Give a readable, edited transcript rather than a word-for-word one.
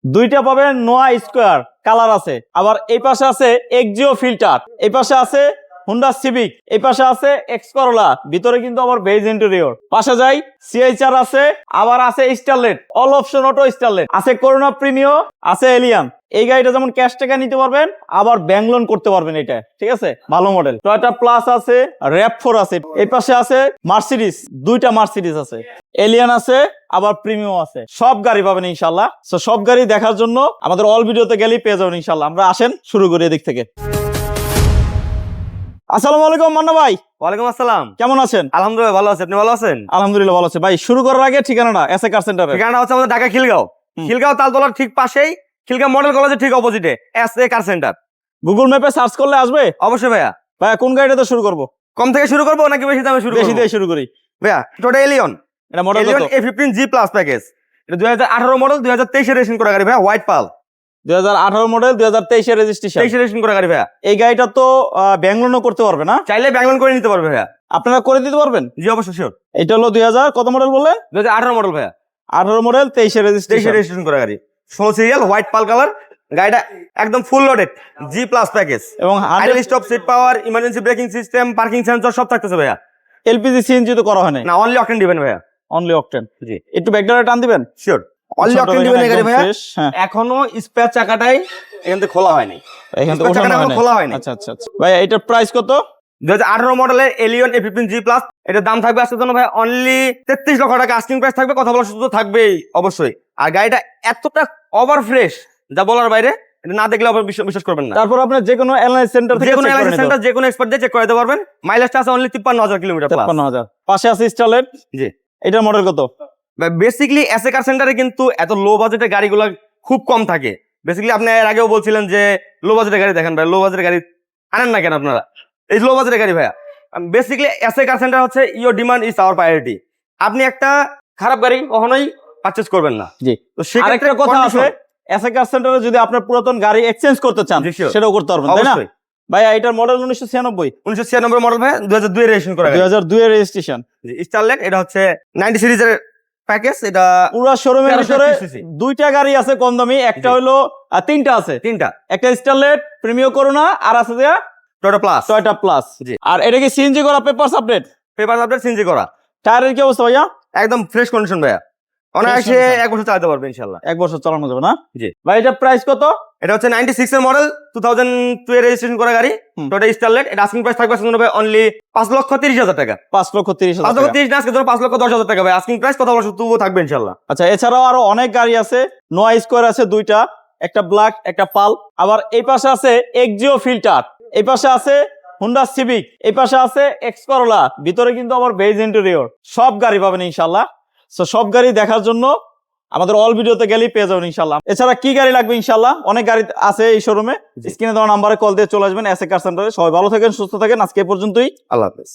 দুইটা পাবেন নোয়া স্কোয়ার কালার আছে, আবার এই পাশে আছে এক্সিও ফিল্টার, এই পাশে আছে হুন্ডা সিভিক, এই পাশে আছে এক্স করোলা, ভিতরে কিন্তু আবার বেজ ইন্টেরিয়র। পাশে যাই সিএইচআর আছে, আবার আছে Starlet, all option auto Starlet আছে, করোনা প্রিমিও আছে, এলিয়ান। এই গাড়িটা যেমন ক্যাশ টাকা নিতে পারবেন, আবার ব্যাংক লোন করতে পারবেন। এটা ঠিক আছে, ভালো মডেল। টয়োটা প্লাস আছে, র‍্যাভ4 আছে, এই পাশে আছে মার্সিডিজ, দুইটা মার্সিডিজ আছে, এলিয়ান আছে, আবার প্রিমিয়াম আছে। সব গাড়ি পাবেন ইনশাল্লাহ। তো সব গাড়ি দেখার জন্য আমাদের অল ভিডিওতে গেলেই পেয়ে যাবেন ইনশাল্লাহ। আমরা আসেন শুরু করি এদিক থেকে। আসসালামু আলাইকুম মান্না ভাই। ওয়ালাইকুম আসসালাম। কেমন আছেন? আলহামদুলিল্লাহ ভালো আছি, আপনি ভালো আছেন? আলহামদুলিল্লাহ ভালো আছে ভাই। শুরু করার আগে ঠিকানাটা এসএ কার সেন্টারে। ঠিকানা হচ্ছে আমাদের ঢাকা খিলগাঁও। খিলগাঁও তালতলার ঠিক পাশেই খিলগাঁও মডেল কলেজের ঠিক অপোজিটে এসএ কার সেন্টার। গুগল ম্যাপে সার্চ করলে আসবে। অবশ্যই ভাইয়া। ভাইয়া কোন গাড়িটাতে শুরু করব? কম থেকে শুরু করবো নাকি বেশি দামে শুরু করব? বেশি দিয়ে শুরু করি ভাইয়া টোটা এলিয়ন। এটা মডেল এলিয়ন কত? A15G plus package. এটা 2018 মডেল, 2023 এর রেজিস্ট্রেশন করা গাড়ি ভাইয়া, হোয়াইট পাল। 2018 মডেল, 2023 এর রেজিস্ট্রেশন। 23 এর রেজিস্ট্রেশন করা গাড়ি ভাইয়া। এই গাড়িটা তো ব্যাংক লোনও করতে পারবে না? চাইলে ব্যাংক লোন করে নিতে পারবে ভাইয়া। আপনারা করে দিতে পারবেন? জি অবশ্যই শিওর। এটা হলো 2000 কত মডেল বললেন? 2018 মডেল ভাইয়া, 18 মডেল, 23 এর 23 এর রেজিস্ট্রেশন। রেজিস্ট্রেশন করা গাড়ি, 16 সিরিয়াল, হোয়াইট পাল কালার। গাড়িটা একদম full loaded, G plus package এবং idle stop, seat power, emergency braking system, parking sensor সব থাকতেছে ভাইয়া। এলপিজি সিএনজি তো করা হয় নাই, না অনলি অকটেন দিবেন ভাইয়া। Only octane. জি একটু ব্যাকডালা টান দিবেন। শিওর, অনলি ছোটটা অকটেন দিবেন এই গাড়ি একদম ভাইয়া। fresh, হ্যাঁ। এখনো স্পেয়ার চাকাটাই এখান থেকে খোলা হয়নি, এখান থেকে স্পেয়ার ওঠানো চাকাটা হয় এখনো নাই। খোলা হয়নি। আচ্ছা আচ্ছা আচ্ছা ভাই, এটার প্রাইস কত? 2018 মডেলের এলিয়ন A15G প্লাস। এটার দাম থাকবে আজকের জন্য ভাই অনলি 33 লক্ষ টাকা আস্কিং প্রাইস থাকবে। কথা বলার সুযোগ তো থাকবেই অবশ্যই। আর গাড়িটা এতটা ওভার ফ্রেশ যা বলার বাইরে, এটা না দেখলে আবার বিশ্বাস করবেন না। তারপর আপনি যে কোনো এলআই সেন্টার থেকে যে কোনো চেক করে এলআইসি নিতে সেন্টার, যে কোনো এক্সপার্ট দিয়ে চেক করে দিতে পারবেন। মাইলেজটা আছে অনলি 53,000 কিলোমিটার প্লাস। 53,000। পাশে আছে স্টারলেট। জি এটার মডেল কত? বেসিক্যালি এসএ কার সেন্টারে কিন্তু এত লো বাজেটের গাড়িগুলো খুব কম থাকে। বেসিক্যালি আপনি এর আগেও বলছিলেন যে লো বাজেটের গাড়ি দেখেন ভাই, লো বাজেটের গাড়ি আনেন না কেন আপনারা? এই লো বাজেটের গাড়ি ভাইয়া। বেসিক্যালি এসএ কার সেন্টার হচ্ছে your demand is our priority. আপনি একটা খারাপ গাড়ি কখনোই পারচেজ করবেন না। জি। তো সেক্ষেত্রে আরেকটা কথা আছে, এসএ কার সেন্টারে যদি আপনার পুরাতন গাড়ি এক্সচেঞ্জ করতে চান জি, sure। সেটাও করতে পারবেন, তাই না? অবশ্যই। ভাই এটার মডেল 1996, 1996 মডেল ভাই, 2002 এর রেজিস্ট্রেশন করা গাড়ি। 2002 এর রেজিস্ট্রেশন। স্টারলেট, এটা হচ্ছে 90 সিরিজের প্যাকেজ। এটা পুরো শোরুমের 1330 ভিতরে cc দুইটা গাড়ি আছে কম দামি, একটা জি। হলো তিনটা আছে, তিনটা একটা স্টারলেট, প্রিমিও করোনা, আর আছে যে টয়োটা প্লাস। Toyota plus. জি। আর এটা কি সিএনজি করা, papers update? Paper update, CNG করা, টায়ারের কি অবস্থা ভাইয়া? একদম ফ্রেশ কন্ডিশন ভাইয়া। অনায়াসে condition। 1 বছর চালাতে পারবে ইনশাআল্লাহ। 1 বছর চালানো যাবে না? জি। ভাই এটা প্রাইস কত? এটা হচ্ছে 96 এর মডেল, 2002 এর রেজিস্ট্রেশন করা গাড়ি, টয়োটা স্টারলেট। এটা আস্কিং প্রাইস থাকবে আজকে ভাই অনলি 5,30,000 টাকা। 5,30,000 5 লক্ষ টাকা। 30 না, আজকে ধরো 5,10,000 টাকা ভাই আস্কিং প্রাইস। কথা বলার সুযোগ থাকবে ইনশাআল্লাহ। আচ্ছা, এছাড়াও আরো অনেক গাড়ি আছে। নোয়া স্কোয়ার আছে দুইটা, একটা ব্ল্যাক, একটা পাল। আবার এই পাশে আছে এক্সিও ফিল্টার, এই পাশে আছে হুন্ডা সিভিক, এই পাশে আছে এক্স করোলা, ভিতরে কিন্তু আবার বেজ ইন্টেরিয়র। সব গাড়ি পাবেন ইনশাল্লাহ। সো সব গাড়ি দেখার জন্য আমাদের অল ভিডিওতে গেলেই পেয়ে যাবেন ইনশাল্লাহ। এছাড়া কি গাড়ি লাগবে ইনশাল্লাহ, অনেক গাড়ি আছে এই শোরুমে। স্ক্রিনে দেওয়া নাম্বারে কল দিয়ে চলে আসবেন এসএ কার সেন্টারে। সবাই ভালো থাকেন, সুস্থ থাকেন। আজকে এ পর্যন্তই, আল্লাহ হাফেজ।